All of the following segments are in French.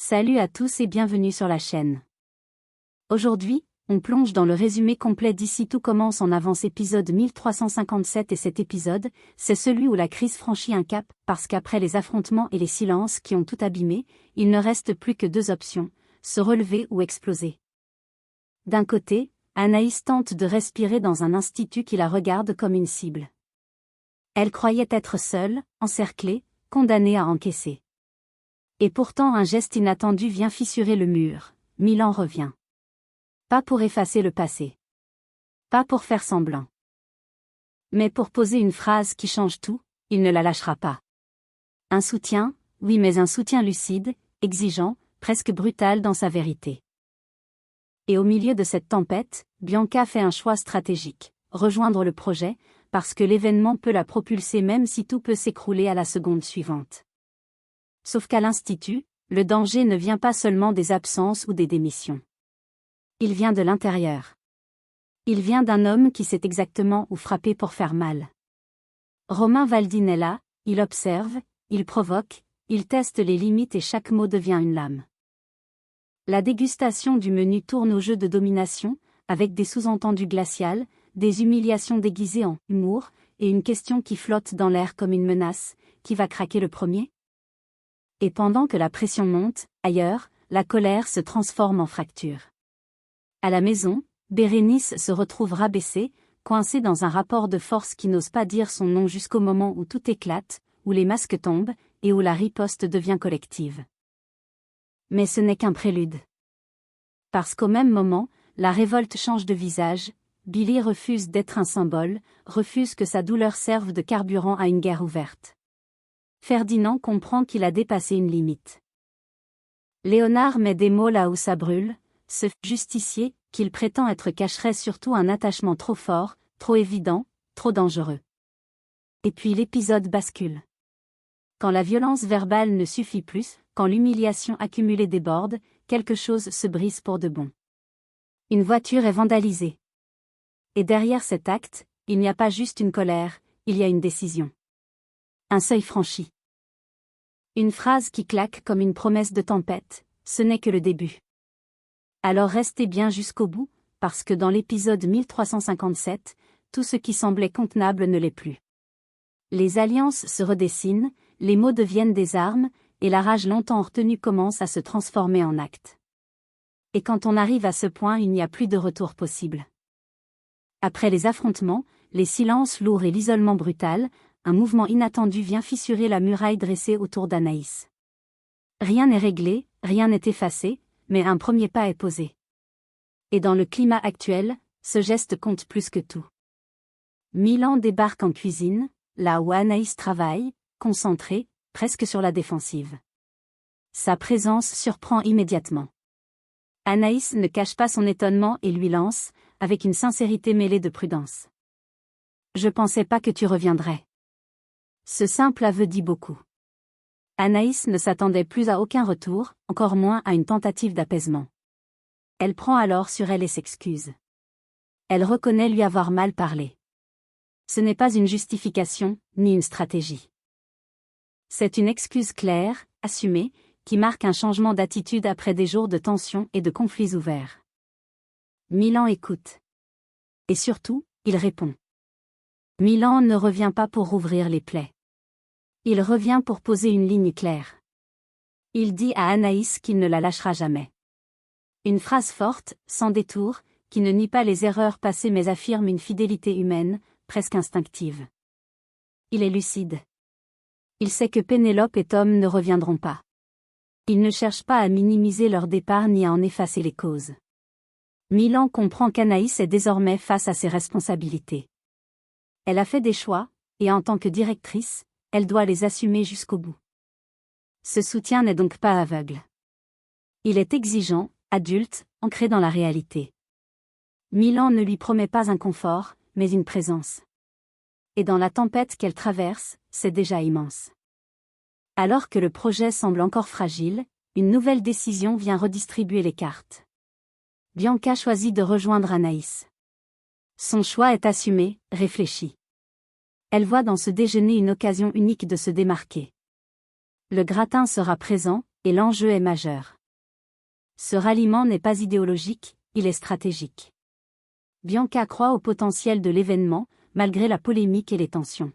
Salut à tous et bienvenue sur la chaîne. Aujourd'hui, on plonge dans le résumé complet d'Ici tout commence en avance épisode 1357 et cet épisode, c'est celui où la crise franchit un cap, parce qu'après les affrontements et les silences qui ont tout abîmé, il ne reste plus que deux options, se relever ou exploser. D'un côté, Anaïs tente de respirer dans un institut qui la regarde comme une cible. Elle croyait être seule, encerclée, condamnée à encaisser. Et pourtant un geste inattendu vient fissurer le mur, Milan revient. Pas pour effacer le passé. Pas pour faire semblant. Mais pour poser une phrase qui change tout, il ne la lâchera pas. Un soutien, oui mais un soutien lucide, exigeant, presque brutal dans sa vérité. Et au milieu de cette tempête, Bianca fait un choix stratégique, rejoindre le projet, parce que l'événement peut la propulser même si tout peut s'écrouler à la seconde suivante. Sauf qu'à l'Institut, le danger ne vient pas seulement des absences ou des démissions. Il vient de l'intérieur. Il vient d'un homme qui sait exactement où frapper pour faire mal. Romain Valdin est là, il observe, il provoque, il teste les limites et chaque mot devient une lame. La dégustation du menu tourne au jeu de domination, avec des sous-entendus glacials, des humiliations déguisées en humour, et une question qui flotte dans l'air comme une menace, qui va craquer le premier ? Et pendant que la pression monte, ailleurs, la colère se transforme en fracture. À la maison, Bérénice se retrouve rabaissée, coincée dans un rapport de force qui n'ose pas dire son nom jusqu'au moment où tout éclate, où les masques tombent, et où la riposte devient collective. Mais ce n'est qu'un prélude. Parce qu'au même moment, la révolte change de visage, Billy refuse d'être un symbole, refuse que sa douleur serve de carburant à une guerre ouverte. Ferdinand comprend qu'il a dépassé une limite. Léonard met des mots là où ça brûle, ce justicier, qu'il prétend être cacherait surtout un attachement trop fort, trop évident, trop dangereux. Et puis l'épisode bascule. Quand la violence verbale ne suffit plus, quand l'humiliation accumulée déborde, quelque chose se brise pour de bon. Une voiture est vandalisée. Et derrière cet acte, il n'y a pas juste une colère, il y a une décision. Un seuil franchi. Une phrase qui claque comme une promesse de tempête, ce n'est que le début. Alors restez bien jusqu'au bout, parce que dans l'épisode 1357, tout ce qui semblait contenable ne l'est plus. Les alliances se redessinent, les mots deviennent des armes, et la rage longtemps retenue commence à se transformer en acte. Et quand on arrive à ce point, il n'y a plus de retour possible. Après les affrontements, les silences lourds et l'isolement brutal, un mouvement inattendu vient fissurer la muraille dressée autour d'Anaïs. Rien n'est réglé, rien n'est effacé, mais un premier pas est posé. Et dans le climat actuel, ce geste compte plus que tout. Milan débarque en cuisine, là où Anaïs travaille, concentrée, presque sur la défensive. Sa présence surprend immédiatement. Anaïs ne cache pas son étonnement et lui lance, avec une sincérité mêlée de prudence. « Je pensais pas que tu reviendrais. » Ce simple aveu dit beaucoup. Anaïs ne s'attendait plus à aucun retour, encore moins à une tentative d'apaisement. Elle prend alors sur elle et s'excuse. Elle reconnaît lui avoir mal parlé. Ce n'est pas une justification, ni une stratégie. C'est une excuse claire, assumée, qui marque un changement d'attitude après des jours de tension et de conflits ouverts. Milan écoute. Et surtout, il répond. Milan ne revient pas pour rouvrir les plaies. Il revient pour poser une ligne claire. Il dit à Anaïs qu'il ne la lâchera jamais. Une phrase forte, sans détour, qui ne nie pas les erreurs passées mais affirme une fidélité humaine, presque instinctive. Il est lucide. Il sait que Pénélope et Tom ne reviendront pas. Il ne cherche pas à minimiser leur départ ni à en effacer les causes. Milan comprend qu'Anaïs est désormais face à ses responsabilités. Elle a fait des choix, et en tant que directrice, elle doit les assumer jusqu'au bout. Ce soutien n'est donc pas aveugle. Il est exigeant, adulte, ancré dans la réalité. Milan ne lui promet pas un confort, mais une présence. Et dans la tempête qu'elle traverse, c'est déjà immense. Alors que le projet semble encore fragile, une nouvelle décision vient redistribuer les cartes. Bianca choisit de rejoindre Anaïs. Son choix est assumé, réfléchi. Elle voit dans ce déjeuner une occasion unique de se démarquer. Le gratin sera présent, Et l'enjeu est majeur. Ce ralliement n'est pas idéologique, il est stratégique. Bianca croit au potentiel de l'événement, malgré la polémique et les tensions.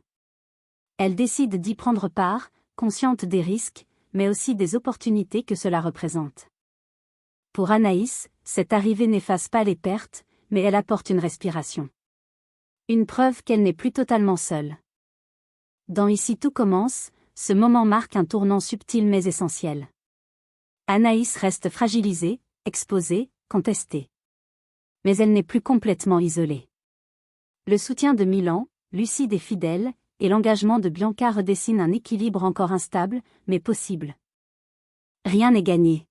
Elle décide d'y prendre part, consciente des risques, mais aussi des opportunités que cela représente. Pour Anaïs, cette arrivée n'efface pas les pertes, mais elle apporte une respiration. Une preuve qu'elle n'est plus totalement seule. Dans Ici tout commence, ce moment marque un tournant subtil mais essentiel. Anaïs reste fragilisée, exposée, contestée. Mais elle n'est plus complètement isolée. Le soutien de Milan, lucide et fidèle, et l'engagement de Bianca redessinent un équilibre encore instable, mais possible. Rien n'est gagné.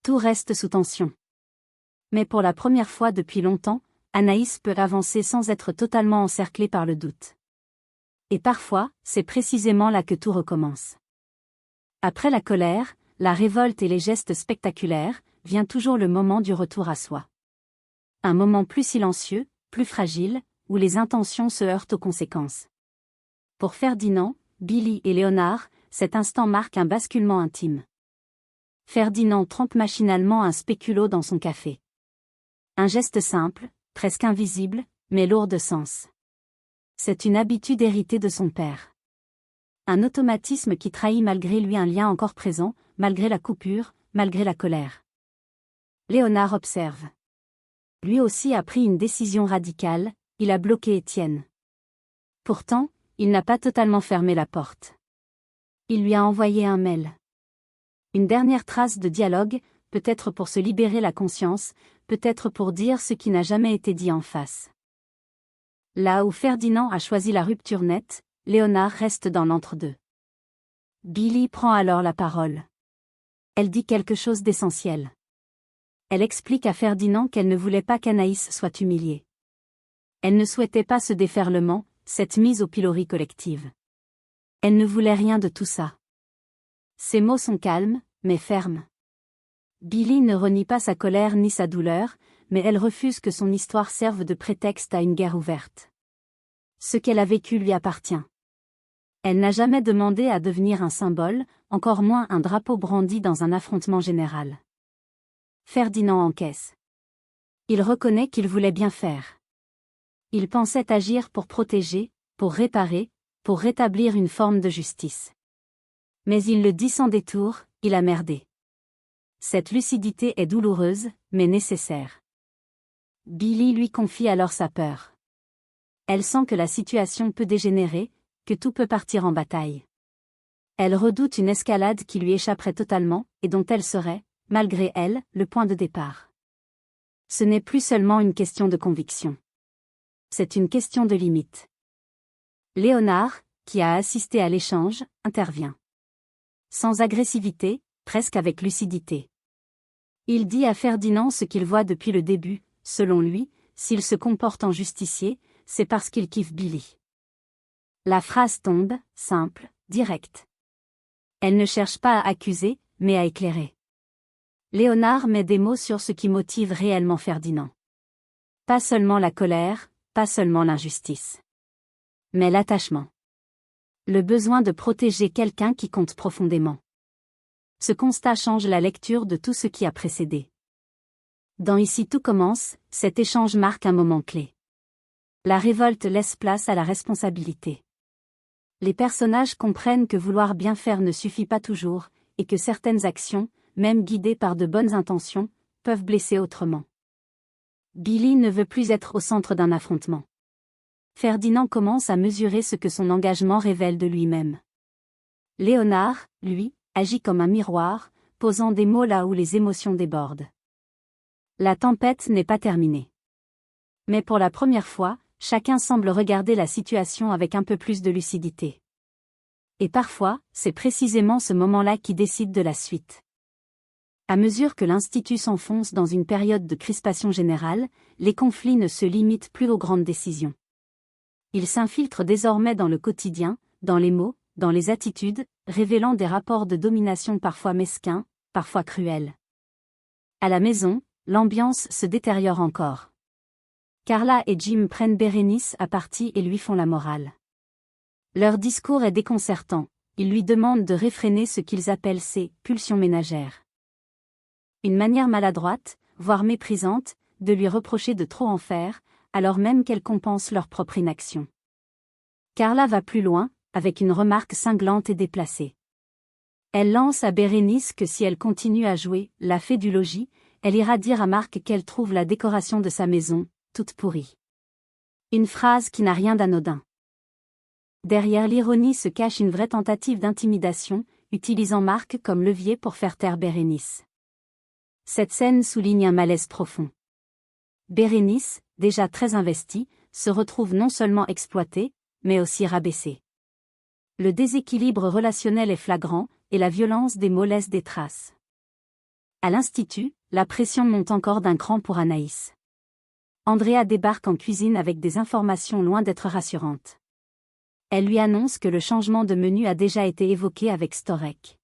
Tout reste sous tension. Mais pour la première fois depuis longtemps, Anaïs peut avancer sans être totalement encerclée par le doute. Et parfois, c'est précisément là que tout recommence. Après la colère, la révolte et les gestes spectaculaires, vient toujours le moment du retour à soi. Un moment plus silencieux, plus fragile, où les intentions se heurtent aux conséquences. Pour Ferdinand, Billy et Léonard, cet instant marque un basculement intime. Ferdinand trempe machinalement un spéculoos dans son café. Un geste simple, presque invisible, mais lourd de sens. C'est une habitude héritée de son père. Un automatisme qui trahit malgré lui un lien encore présent, malgré la coupure, malgré la colère. Léonard observe. Lui aussi a pris une décision radicale, il a bloqué Étienne. Pourtant, il n'a pas totalement fermé la porte. Il lui a envoyé un mail. Une dernière trace de dialogue, peut-être pour se libérer la conscience, peut-être pour dire ce qui n'a jamais été dit en face. Là où Ferdinand a choisi la rupture nette, Léonard reste dans l'entre-deux. Billy prend alors la parole. Elle dit quelque chose d'essentiel. Elle explique à Ferdinand qu'elle ne voulait pas qu'Anaïs soit humiliée. Elle ne souhaitait pas ce déferlement, cette mise au pilori collective. Elle ne voulait rien de tout ça. Ses mots sont calmes, mais fermes. Billy ne renie pas sa colère ni sa douleur, mais elle refuse que son histoire serve de prétexte à une guerre ouverte. Ce qu'elle a vécu lui appartient. Elle n'a jamais demandé à devenir un symbole, encore moins un drapeau brandi dans un affrontement général. Ferdinand encaisse. Il reconnaît qu'il voulait bien faire. Il pensait agir pour protéger, pour réparer, pour rétablir une forme de justice. Mais il le dit sans détour, il a merdé. Cette lucidité est douloureuse, mais nécessaire. Billy lui confie alors sa peur. Elle sent que la situation peut dégénérer, que tout peut partir en bataille. Elle redoute une escalade qui lui échapperait totalement, et dont elle serait, malgré elle, le point de départ. Ce n'est plus seulement une question de conviction. C'est une question de limite. Léonard, qui a assisté à l'échange, intervient. Sans agressivité, presque avec lucidité. Il dit à Ferdinand ce qu'il voit depuis le début, selon lui, s'il se comporte en justicier, c'est parce qu'il kiffe Billy. La phrase tombe, simple, directe. Elle ne cherche pas à accuser, mais à éclairer. Léonard met des mots sur ce qui motive réellement Ferdinand. Pas seulement la colère, pas seulement l'injustice. Mais l'attachement. Le besoin de protéger quelqu'un qui compte profondément. Ce constat change la lecture de tout ce qui a précédé. Dans Ici tout commence, cet échange marque un moment clé. La révolte laisse place à la responsabilité. Les personnages comprennent que vouloir bien faire ne suffit pas toujours, et que certaines actions, même guidées par de bonnes intentions, peuvent blesser autrement. Billy ne veut plus être au centre d'un affrontement. Ferdinand commence à mesurer ce que son engagement révèle de lui-même. Léonard, lui, agit comme un miroir, posant des mots là où les émotions débordent. La tempête n'est pas terminée. Mais pour la première fois, chacun semble regarder la situation avec un peu plus de lucidité. Et parfois, c'est précisément ce moment-là qui décide de la suite. À mesure que l'Institut s'enfonce dans une période de crispation générale, les conflits ne se limitent plus aux grandes décisions. Ils s'infiltrent désormais dans le quotidien, dans les mots, dans les attitudes, révélant des rapports de domination parfois mesquins, parfois cruels. À la maison, l'ambiance se détériore encore. Carla et Jim prennent Bérénice à partie et lui font la morale. Leur discours est déconcertant, ils lui demandent de réfréner ce qu'ils appellent ses « pulsions ménagères ». Une manière maladroite, voire méprisante, de lui reprocher de trop en faire, alors même qu'elle compense leur propre inaction. Carla va plus loin, avec une remarque cinglante et déplacée. Elle lance à Bérénice que si elle continue à jouer « la fée du logis », elle ira dire à Marc qu'elle trouve la décoration de sa maison « toute pourrie ». Une phrase qui n'a rien d'anodin. Derrière l'ironie se cache une vraie tentative d'intimidation, utilisant Marc comme levier pour faire taire Bérénice. Cette scène souligne un malaise profond. Bérénice, déjà très investie, se retrouve non seulement exploitée, mais aussi rabaissée. Le déséquilibre relationnel est flagrant, et la violence des mots laisse des traces. À l'institut, la pression monte encore d'un cran pour Anaïs. Andrea débarque en cuisine avec des informations loin d'être rassurantes. Elle lui annonce que le changement de menu a déjà été évoqué avec Storek.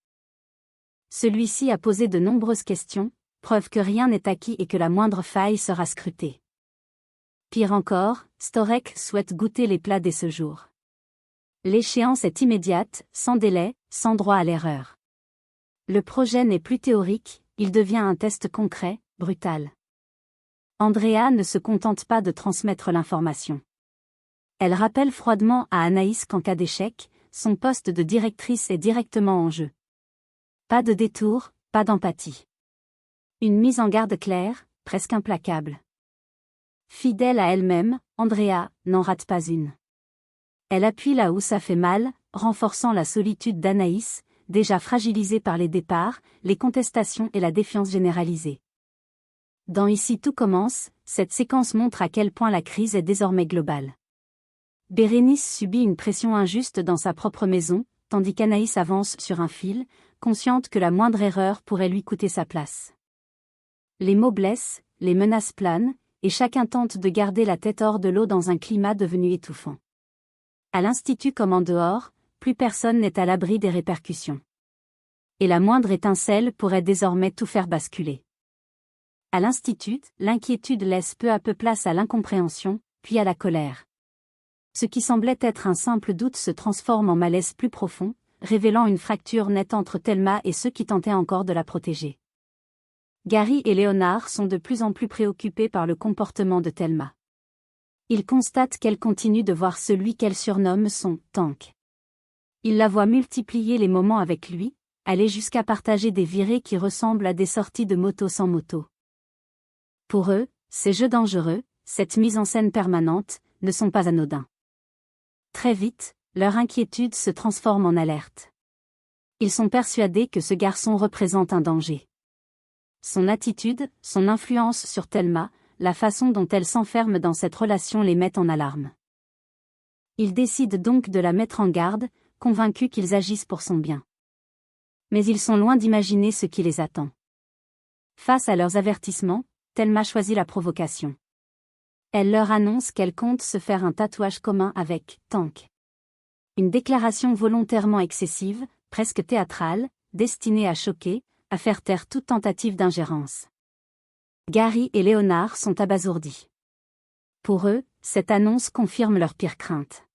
Celui-ci a posé de nombreuses questions, preuve que rien n'est acquis et que la moindre faille sera scrutée. Pire encore, Storek souhaite goûter les plats dès ce jour. L'échéance est immédiate, sans délai, sans droit à l'erreur. Le projet n'est plus théorique, il devient un test concret, brutal. Andrea ne se contente pas de transmettre l'information. Elle rappelle froidement à Anaïs qu'en cas d'échec, son poste de directrice est directement en jeu. Pas de détour, pas d'empathie. Une mise en garde claire, presque implacable. Fidèle à elle-même, Andrea n'en rate pas une. Elle appuie là où ça fait mal, renforçant la solitude d'Anaïs, déjà fragilisée par les départs, les contestations et la défiance généralisée. Dans Ici tout commence, cette séquence montre à quel point la crise est désormais globale. Bérénice subit une pression injuste dans sa propre maison, tandis qu'Anaïs avance sur un fil, consciente que la moindre erreur pourrait lui coûter sa place. Les mots blessent, les menaces planent, et chacun tente de garder la tête hors de l'eau dans un climat devenu étouffant. À l'institut comme en dehors, plus personne n'est à l'abri des répercussions. Et la moindre étincelle pourrait désormais tout faire basculer. À l'institut, l'inquiétude laisse peu à peu place à l'incompréhension, puis à la colère. Ce qui semblait être un simple doute se transforme en malaise plus profond, révélant une fracture nette entre Thelma et ceux qui tentaient encore de la protéger. Gary et Léonard sont de plus en plus préoccupés par le comportement de Thelma. Ils constatent qu'elle continue de voir celui qu'elle surnomme son « tank ». Ils la voient multiplier les moments avec lui, aller jusqu'à partager des virées qui ressemblent à des sorties de moto sans moto. Pour eux, ces jeux dangereux, cette mise en scène permanente, ne sont pas anodins. Très vite, leur inquiétude se transforme en alerte. Ils sont persuadés que ce garçon représente un danger. Son attitude, son influence sur Thelma, la façon dont elle s'enferme dans cette relation les met en alarme. Ils décident donc de la mettre en garde, convaincus qu'ils agissent pour son bien. Mais ils sont loin d'imaginer ce qui les attend. Face à leurs avertissements, Thelma choisit la provocation. Elle leur annonce qu'elle compte se faire un tatouage commun avec « Tank ». Une déclaration volontairement excessive, presque théâtrale, destinée à choquer, à faire taire toute tentative d'ingérence. Gary et Léonard sont abasourdis. Pour eux, cette annonce confirme leur pire crainte.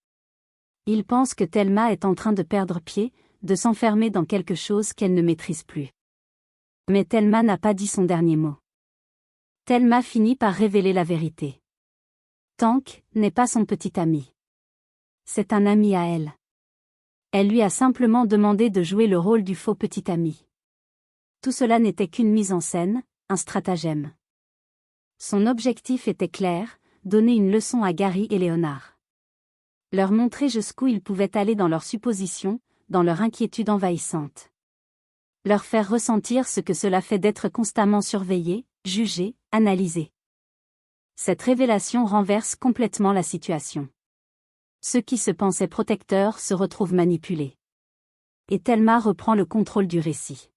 Ils pensent que Thelma est en train de perdre pied, de s'enfermer dans quelque chose qu'elle ne maîtrise plus. Mais Thelma n'a pas dit son dernier mot. Thelma finit par révéler la vérité. Tank n'est pas son petit ami. C'est un ami à elle. Elle lui a simplement demandé de jouer le rôle du faux petit ami. Tout cela n'était qu'une mise en scène, un stratagème. Son objectif était clair, donner une leçon à Gary et Léonard. Leur montrer jusqu'où ils pouvaient aller dans leurs suppositions, dans leur inquiétude envahissante. Leur faire ressentir ce que cela fait d'être constamment surveillé, jugé, analysé. Cette révélation renverse complètement la situation. Ceux qui se pensaient protecteurs se retrouvent manipulés. Et Thelma reprend le contrôle du récit.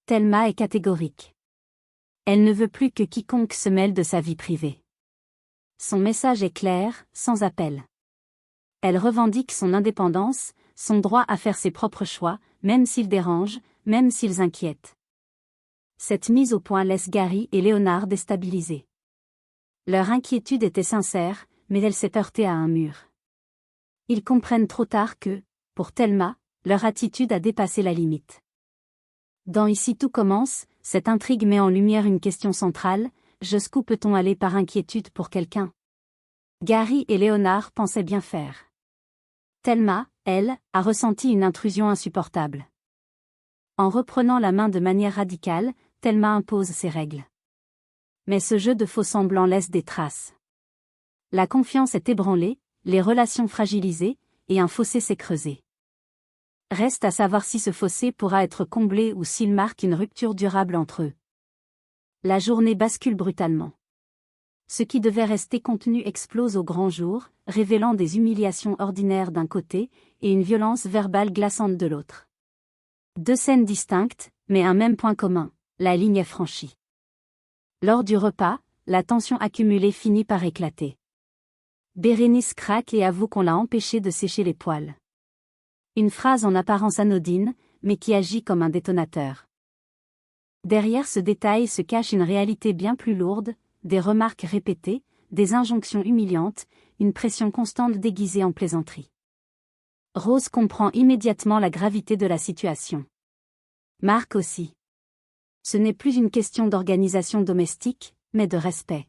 Thelma est catégorique. Elle ne veut plus que quiconque se mêle de sa vie privée. Son message est clair, sans appel. Elle revendique son indépendance, son droit à faire ses propres choix, même s'ils dérangent, même s'ils inquiètent. Cette mise au point laisse Gary et Léonard déstabilisés. Leur inquiétude était sincère, mais elle s'est heurtée à un mur. Ils comprennent trop tard que, pour Thelma, Leur attitude a dépassé la limite. Dans Ici tout commence, cette intrigue met en lumière une question centrale, jusqu'où peut-on aller par inquiétude pour quelqu'un? Gary et Léonard pensaient bien faire. Thelma, elle, a ressenti une intrusion insupportable. En reprenant la main de manière radicale, Thelma impose ses règles. Mais ce jeu de faux-semblants laisse des traces. La confiance est ébranlée, les relations fragilisées, et un fossé s'est creusé. Reste à savoir si ce fossé pourra être comblé ou s'il marque une rupture durable entre eux. La journée bascule brutalement. Ce qui devait rester contenu explose au grand jour, révélant des humiliations ordinaires d'un côté et une violence verbale glaçante de l'autre. Deux scènes distinctes, mais un même point commun, la ligne est franchie. Lors du repas, la tension accumulée finit par éclater. Bérénice craque et avoue qu'on l'a empêchée de sécher les poils. Une phrase en apparence anodine, mais qui agit comme un détonateur. Derrière ce détail se cache une réalité bien plus lourde, des remarques répétées, des injonctions humiliantes, une pression constante déguisée en plaisanterie. Rose comprend immédiatement la gravité de la situation. Marc aussi. Ce n'est plus une question d'organisation domestique, mais de respect.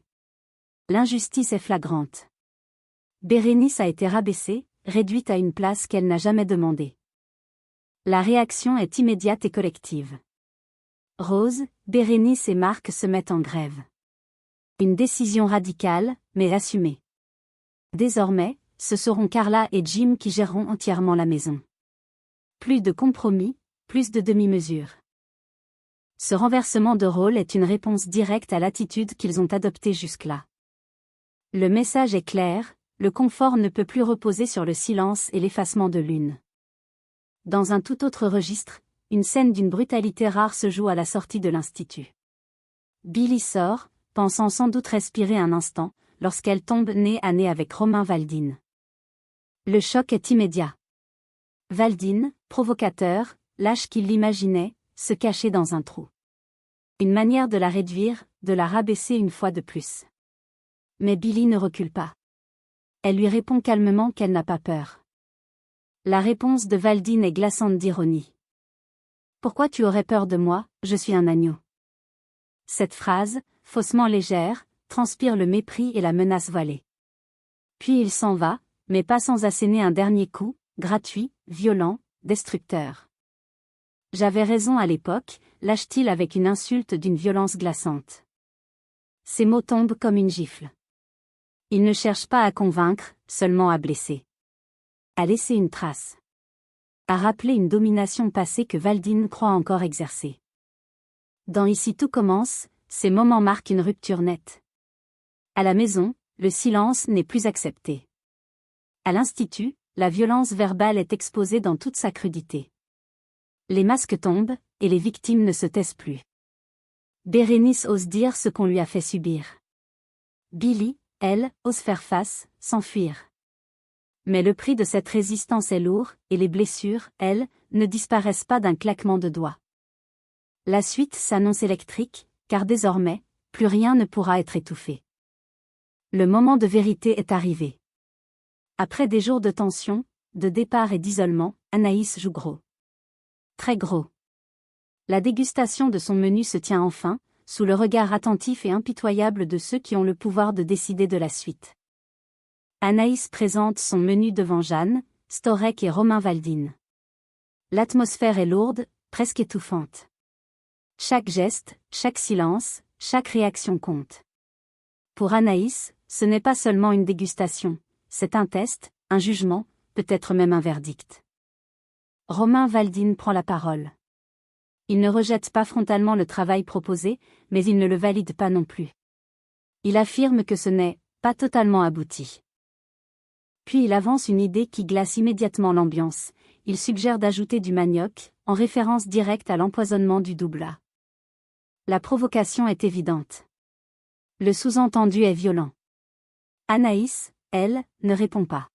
L'injustice est flagrante. Bérénice a été rabaissée, réduite à une place qu'elle n'a jamais demandée. La réaction est immédiate et collective. Rose, Bérénice et Marc se mettent en grève. Une décision radicale, mais assumée. Désormais, ce seront Carla et Jim qui géreront entièrement la maison. Plus de compromis, plus de demi-mesures. Ce renversement de rôle est une réponse directe à l'attitude qu'ils ont adoptée jusque-là. Le message est clair, le confort ne peut plus reposer sur le silence et l'effacement de l'une. Dans un tout autre registre, une scène d'une brutalité rare se joue à la sortie de l'institut. Billy sort, pensant sans doute respirer un instant, lorsqu'elle tombe nez à nez avec Romain Valdine. Le choc est immédiat. Valdine, provocateur, lâche qu'il l'imaginait, se cachait dans un trou. Une manière de la réduire, de la rabaisser une fois de plus. Mais Billy ne recule pas. Elle lui répond calmement qu'elle n'a pas peur. La réponse de Valdine est glaçante d'ironie. « Pourquoi tu aurais peur de moi, je suis un agneau ?» Cette phrase, faussement légère, transpire le mépris et la menace voilée. Puis il s'en va, mais pas sans asséner un dernier coup, gratuit, violent, destructeur. « J'avais raison à l'époque », lâche-t-il avec une insulte d'une violence glaçante. Ces mots tombent comme une gifle. Il ne cherche pas à convaincre, seulement à blesser. À laisser une trace. À rappeler une domination passée que Valdine croit encore exercer. Dans Ici tout commence, ces moments marquent une rupture nette. À la maison, le silence n'est plus accepté. À l'institut, la violence verbale est exposée dans toute sa crudité. Les masques tombent, et les victimes ne se taisent plus. Bérénice ose dire ce qu'on lui a fait subir. Billy, elle, ose faire face, s'enfuir. Mais le prix de cette résistance est lourd, et les blessures, elles, ne disparaissent pas d'un claquement de doigts. La suite s'annonce électrique, car désormais, plus rien ne pourra être étouffé. Le moment de vérité est arrivé. Après des jours de tension, de départ et d'isolement, Anaïs joue gros. Très gros. La dégustation de son menu se tient enfin, sous le regard attentif et impitoyable de ceux qui ont le pouvoir de décider de la suite. Anaïs présente son menu devant Jeanne, Storek et Romain Valdine. L'atmosphère est lourde, presque étouffante. Chaque geste, chaque silence, chaque réaction compte. Pour Anaïs, ce n'est pas seulement une dégustation, c'est un test, un jugement, peut-être même un verdict. Romain Valdine prend la parole. Il ne rejette pas frontalement le travail proposé, mais il ne le valide pas non plus. Il affirme que ce n'est pas totalement abouti. Puis il avance une idée qui glace immédiatement l'ambiance. Il suggère d'ajouter du manioc, en référence directe à l'empoisonnement du doubla. La provocation est évidente. Le sous-entendu est violent. Anaïs, elle, ne répond pas.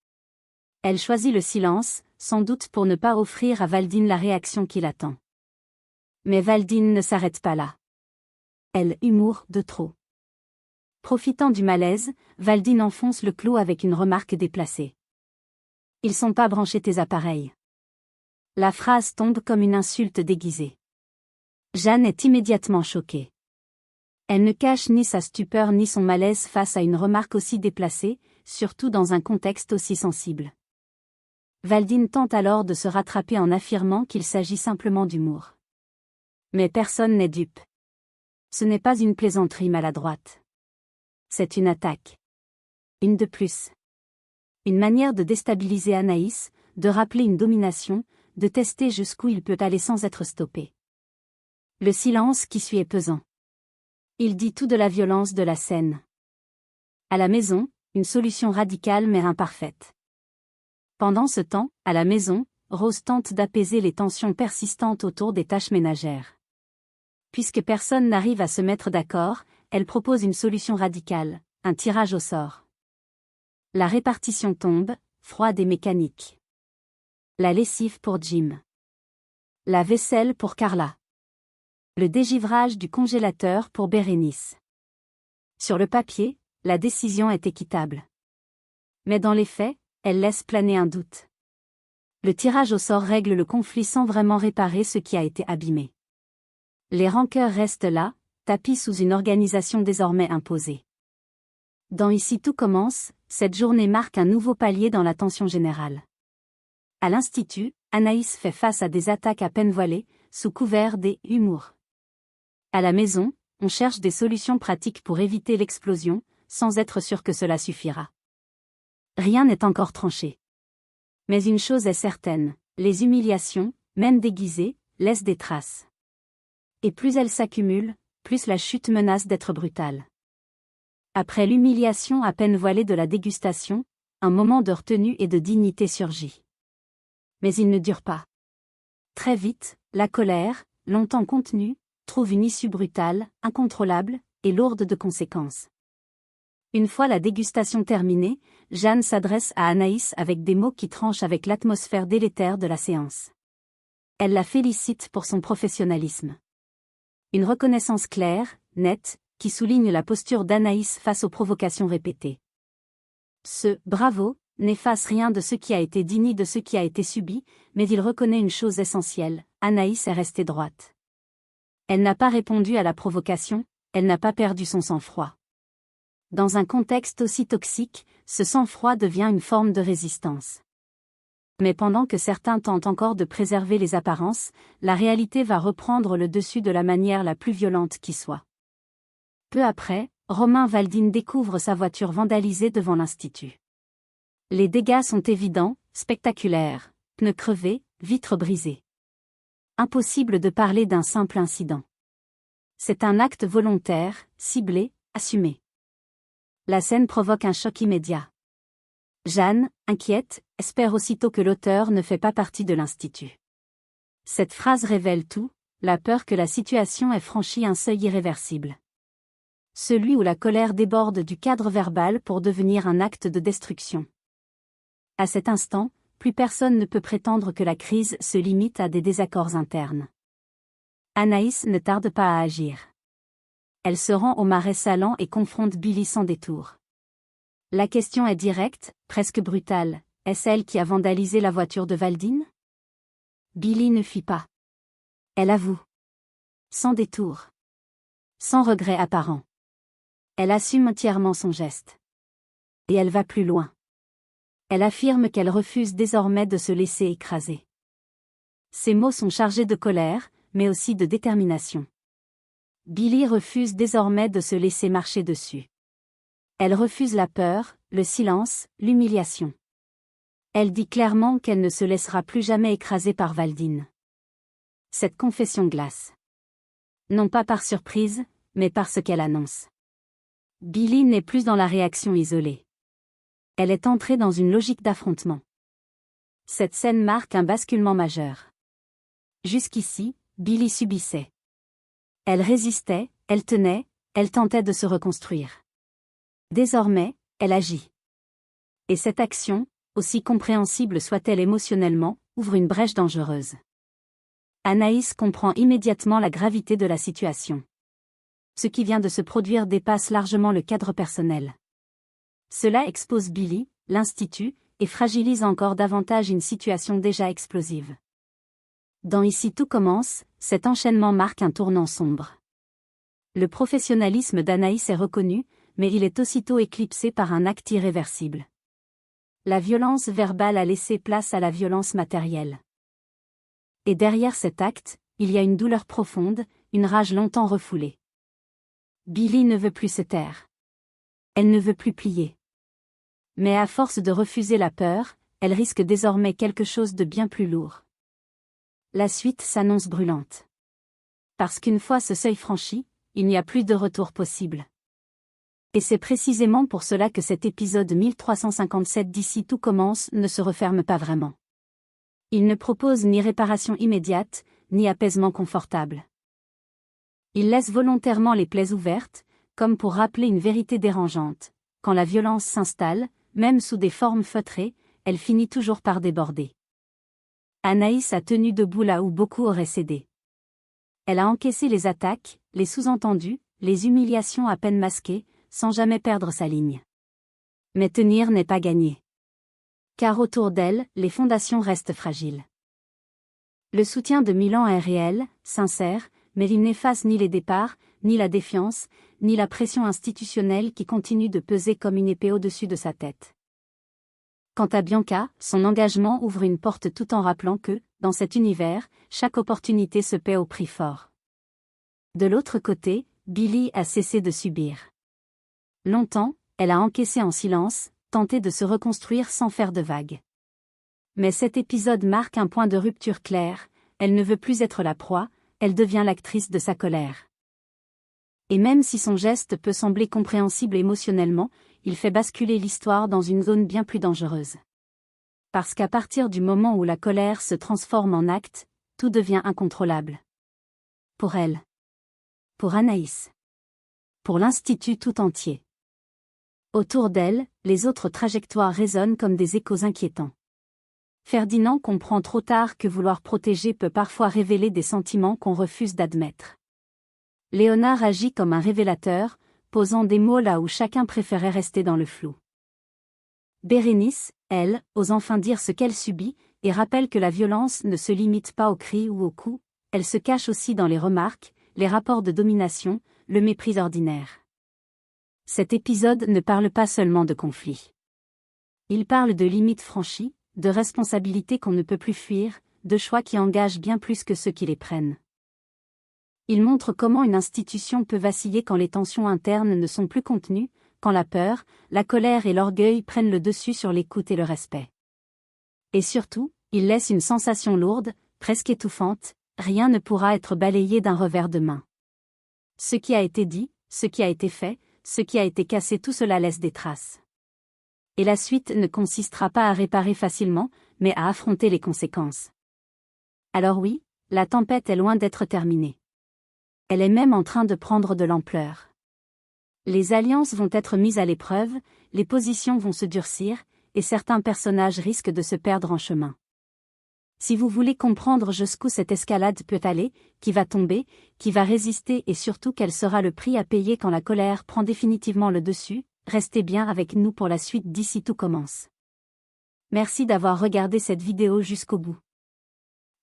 Elle choisit le silence, sans doute pour ne pas offrir à Valdine la réaction qu'il attend. Mais Valdine ne s'arrête pas là. Elle humour de trop. Profitant du malaise, Valdine enfonce le clou avec une remarque déplacée. Ils sont pas branchés tes appareils. La phrase tombe comme une insulte déguisée. Jeanne est immédiatement choquée. Elle ne cache ni sa stupeur ni son malaise face à une remarque aussi déplacée, surtout dans un contexte aussi sensible. Valdine tente alors de se rattraper en affirmant qu'il s'agit simplement d'humour. Mais personne n'est dupe. Ce n'est pas une plaisanterie maladroite. C'est une attaque. Une de plus. Une manière de déstabiliser Anaïs, de rappeler une domination, de tester jusqu'où il peut aller sans être stoppé. Le silence qui suit est pesant. Il dit tout de la violence de la scène. À la maison, une solution radicale mais imparfaite. Pendant ce temps, à la maison, Rose tente d'apaiser les tensions persistantes autour des tâches ménagères. Puisque personne n'arrive à se mettre d'accord, elle propose une solution radicale, un tirage au sort. La répartition tombe, froide et mécanique. La lessive pour Jim. La vaisselle pour Carla. Le dégivrage du congélateur pour Bérénice. Sur le papier, la décision est équitable. Mais dans les faits, elle laisse planer un doute. Le tirage au sort règle le conflit sans vraiment réparer ce qui a été abîmé. Les rancœurs restent là, tapis sous une organisation désormais imposée. Dans Ici tout commence, cette journée marque un nouveau palier dans la tension générale. À l'Institut, Anaïs fait face à des attaques à peine voilées, sous couvert des « humours ». À la maison, on cherche des solutions pratiques pour éviter l'explosion, sans être sûr que cela suffira. Rien n'est encore tranché. Mais une chose est certaine, les humiliations, même déguisées, laissent des traces. Et plus elles s'accumulent, plus la chute menace d'être brutale. Après l'humiliation à peine voilée de la dégustation, un moment de retenue et de dignité surgit. Mais il ne dure pas. Très vite, la colère, longtemps contenue, trouve une issue brutale, incontrôlable, et lourde de conséquences. Une fois la dégustation terminée, Jeanne s'adresse à Anaïs avec des mots qui tranchent avec l'atmosphère délétère de la séance. Elle la félicite pour son professionnalisme. Une reconnaissance claire, nette, qui souligne la posture d'Anaïs face aux provocations répétées. Ce « bravo » n'efface rien de ce qui a été dit ni de ce qui a été subi, mais il reconnaît une chose essentielle, Anaïs est restée droite. Elle n'a pas répondu à la provocation, elle n'a pas perdu son sang-froid. Dans un contexte aussi toxique, ce sang-froid devient une forme de résistance. Mais pendant que certains tentent encore de préserver les apparences, la réalité va reprendre le dessus de la manière la plus violente qui soit. Peu après, Romain Valdine découvre sa voiture vandalisée devant l'Institut. Les dégâts sont évidents, spectaculaires, pneus crevés, vitres brisées. Impossible de parler d'un simple incident. C'est un acte volontaire, ciblé, assumé. La scène provoque un choc immédiat. Jeanne, inquiète, espère aussitôt que l'auteur ne fait pas partie de l'Institut. Cette phrase révèle tout, la peur que la situation ait franchi un seuil irréversible. Celui où la colère déborde du cadre verbal pour devenir un acte de destruction. À cet instant, plus personne ne peut prétendre que la crise se limite à des désaccords internes. Anaïs ne tarde pas à agir. Elle se rend au marais salant et confronte Billy sans détour. La question est directe, presque brutale, est-ce elle qui a vandalisé la voiture de Valdine? Billy ne fuit pas. Elle avoue. Sans détour. Sans regret apparent. Elle assume entièrement son geste. Et elle va plus loin. Elle affirme qu'elle refuse désormais de se laisser écraser. Ces mots sont chargés de colère, mais aussi de détermination. Billy refuse désormais de se laisser marcher dessus. Elle refuse la peur, le silence, l'humiliation. Elle dit clairement qu'elle ne se laissera plus jamais écraser par Valdine. Cette confession glace. Non pas par surprise, mais par ce qu'elle annonce. Billy n'est plus dans la réaction isolée. Elle est entrée dans une logique d'affrontement. Cette scène marque un basculement majeur. Jusqu'ici, Billy subissait. Elle résistait, elle tenait, elle tentait de se reconstruire. Désormais, elle agit. Et cette action, aussi compréhensible soit-elle émotionnellement, ouvre une brèche dangereuse. Anaïs comprend immédiatement la gravité de la situation. Ce qui vient de se produire dépasse largement le cadre personnel. Cela expose Billy, l'Institut, et fragilise encore davantage une situation déjà explosive. Dans Ici tout commence, cet enchaînement marque un tournant sombre. Le professionnalisme d'Anaïs est reconnu, mais il est aussitôt éclipsé par un acte irréversible. La violence verbale a laissé place à la violence matérielle. Et derrière cet acte, il y a une douleur profonde, une rage longtemps refoulée. Billy ne veut plus se taire. Elle ne veut plus plier. Mais à force de refuser la peur, elle risque désormais quelque chose de bien plus lourd. La suite s'annonce brûlante. Parce qu'une fois ce seuil franchi, il n'y a plus de retour possible. Et c'est précisément pour cela que cet épisode 1357 d'Ici tout commence ne se referme pas vraiment. Il ne propose ni réparation immédiate, ni apaisement confortable. Il laisse volontairement les plaies ouvertes, comme pour rappeler une vérité dérangeante. Quand la violence s'installe, même sous des formes feutrées, elle finit toujours par déborder. Anaïs a tenu debout là où beaucoup auraient cédé. Elle a encaissé les attaques, les sous-entendus, les humiliations à peine masquées, sans jamais perdre sa ligne. Mais tenir n'est pas gagné. Car autour d'elle, les fondations restent fragiles. Le soutien de Milan est réel, sincère, mais il n'efface ni les départs, ni la défiance, ni la pression institutionnelle qui continue de peser comme une épée au-dessus de sa tête. Quant à Bianca, son engagement ouvre une porte tout en rappelant que, dans cet univers, chaque opportunité se paie au prix fort. De l'autre côté, Billy a cessé de subir. Longtemps, elle a encaissé en silence, tenté de se reconstruire sans faire de vagues. Mais cet épisode marque un point de rupture clair, elle ne veut plus être la proie, elle devient l'actrice de sa colère. Et même si son geste peut sembler compréhensible émotionnellement, il fait basculer l'histoire dans une zone bien plus dangereuse. Parce qu'à partir du moment où la colère se transforme en acte, tout devient incontrôlable. Pour elle. Pour Anaïs. Pour l'Institut tout entier. Autour d'elle, les autres trajectoires résonnent comme des échos inquiétants. Ferdinand comprend trop tard que vouloir protéger peut parfois révéler des sentiments qu'on refuse d'admettre. Léonard agit comme un révélateur, posant des mots là où chacun préférait rester dans le flou. Bérénice, elle, ose enfin dire ce qu'elle subit, et rappelle que la violence ne se limite pas aux cris ou aux coups, elle se cache aussi dans les remarques, les rapports de domination, le mépris ordinaire. Cet épisode ne parle pas seulement de conflits. Il parle de limites franchies, de responsabilités qu'on ne peut plus fuir, de choix qui engagent bien plus que ceux qui les prennent. Il montre comment une institution peut vaciller quand les tensions internes ne sont plus contenues, quand la peur, la colère et l'orgueil prennent le dessus sur l'écoute et le respect. Et surtout, il laisse une sensation lourde, presque étouffante, rien ne pourra être balayé d'un revers de main. Ce qui a été dit, ce qui a été fait, ce qui a été cassé, tout cela laisse des traces. Et la suite ne consistera pas à réparer facilement, mais à affronter les conséquences. Alors oui, la tempête est loin d'être terminée. Elle est même en train de prendre de l'ampleur. Les alliances vont être mises à l'épreuve, les positions vont se durcir, et certains personnages risquent de se perdre en chemin. Si vous voulez comprendre jusqu'où cette escalade peut aller, qui va tomber, qui va résister et surtout quel sera le prix à payer quand la colère prend définitivement le dessus, restez bien avec nous pour la suite d'Ici tout commence. Merci d'avoir regardé cette vidéo jusqu'au bout.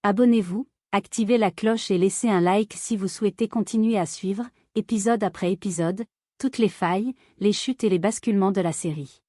Abonnez-vous, activez la cloche et laissez un like si vous souhaitez continuer à suivre, épisode après épisode, toutes les failles, les chutes et les basculements de la série.